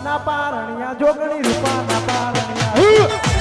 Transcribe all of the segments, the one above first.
રૂપાના પારણિયા જોગણી રૂપાના પારણિયા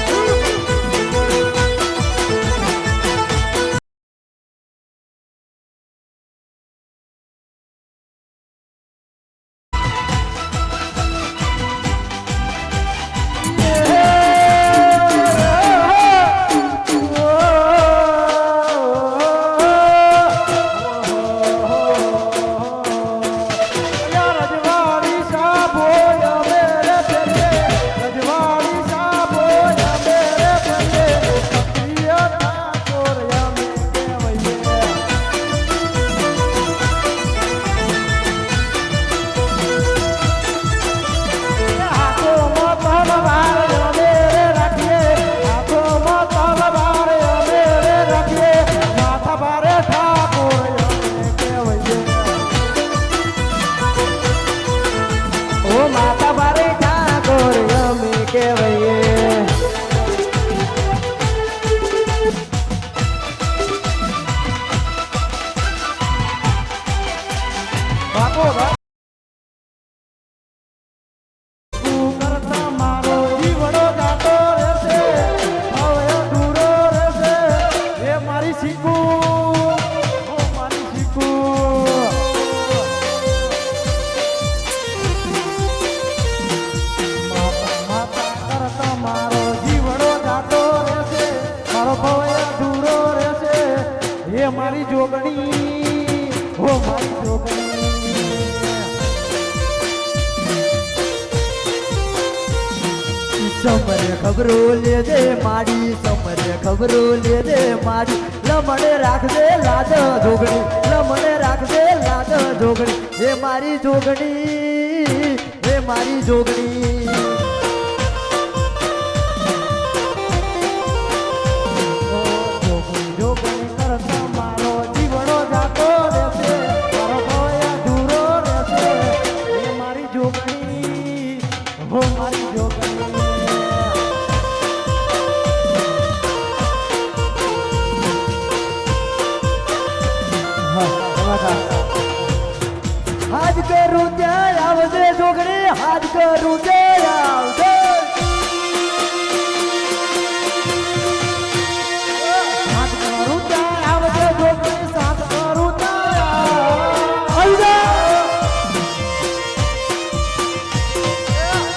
મારી જોગણી હો મારી જોગણી સમરે ખબરો લેજે મારી સમરે ખબરો લેજે મારી લમણે રાખજે લાજ જોગણી લમણે રાખજે લાજ જોગણી હે મારી જોગણી હે મારી જોગણી હાજ કરું ત્યાં આવજે જોગણી હાજ કરું ત્યાં આવજે હાજ કરું ત્યાં આવજે જોગણી સાથ કરું ત્યાં આવજે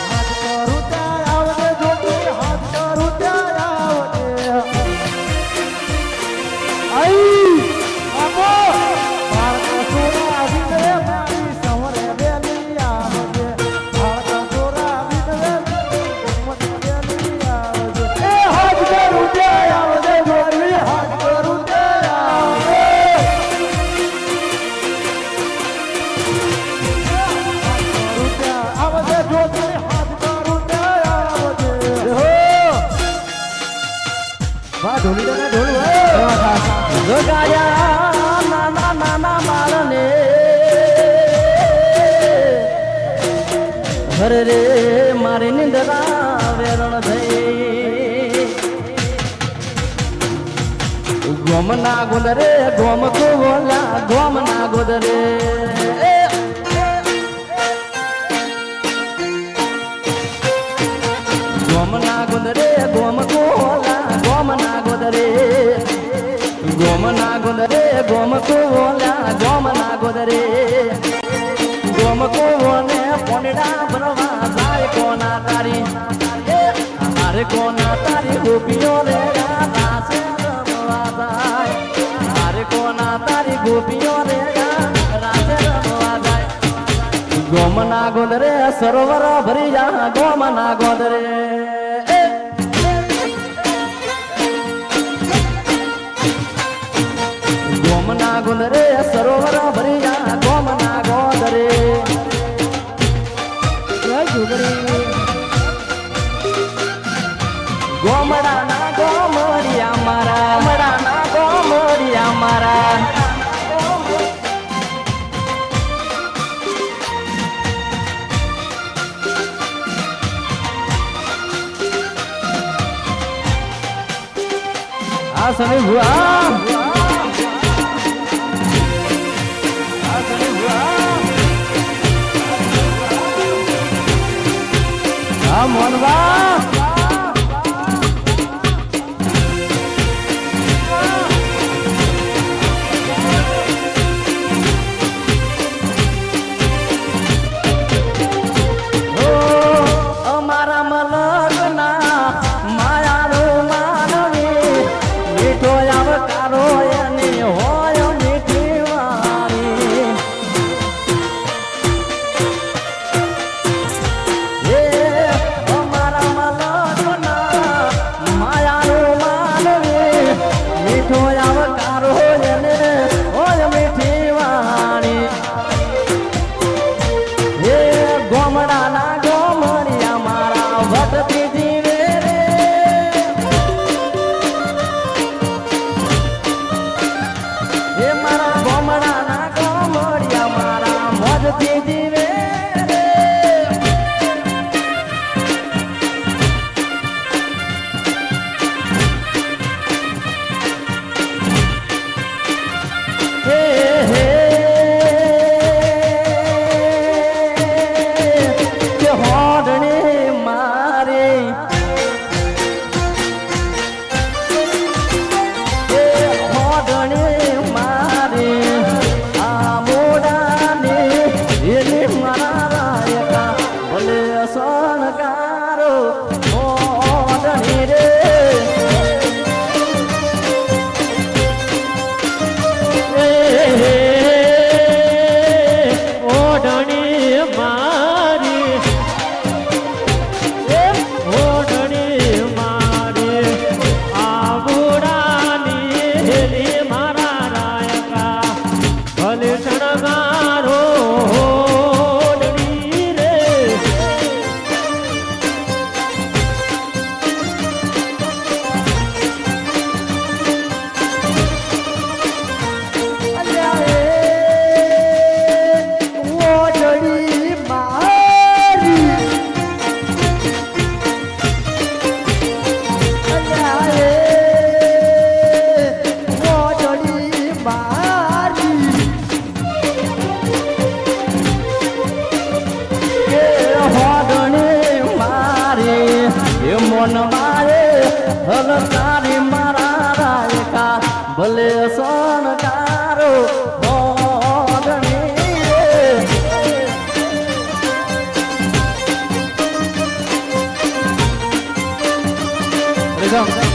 હાજ કરું ત્યાં આવજે જોગણી હાજ કરું ત્યાં આવજે આઈ આપો નાના નાના મારને હરે રે મારી નિંદરા વેરણ થઈ ગોમ ના ગોદરે ગોમ કોલા ગોમ ના ગોદરે ગોમ ના ગોદરે ગોમ કોલા ગોમ ના ગોદરે ગોમ ના ગોદરે ગોમ કોલા ગોમ ના ગોદરે ગોમ કોને પોંડા બનવા જાય કોના તારી અરે કોના તારી ગોપીઓ રે રાસે રમવા જાય અરે કોના તારી ગોપીઓ રે રાસે રમવા જાય ગોમ ના ગોદરે સરોવર ભરી જા ગોમ ના ગોદરે ગોમ ના ગોદરે સરોવર ભરી જા ગોમ ના ગોદરે ગોમડા ના ગોમડિયા મારા ગોમડા ના ગોમડિયા મારા આ સની ભુઆ મોનવા તારી મારા રાયકા ભલે સોનકારો Welcome.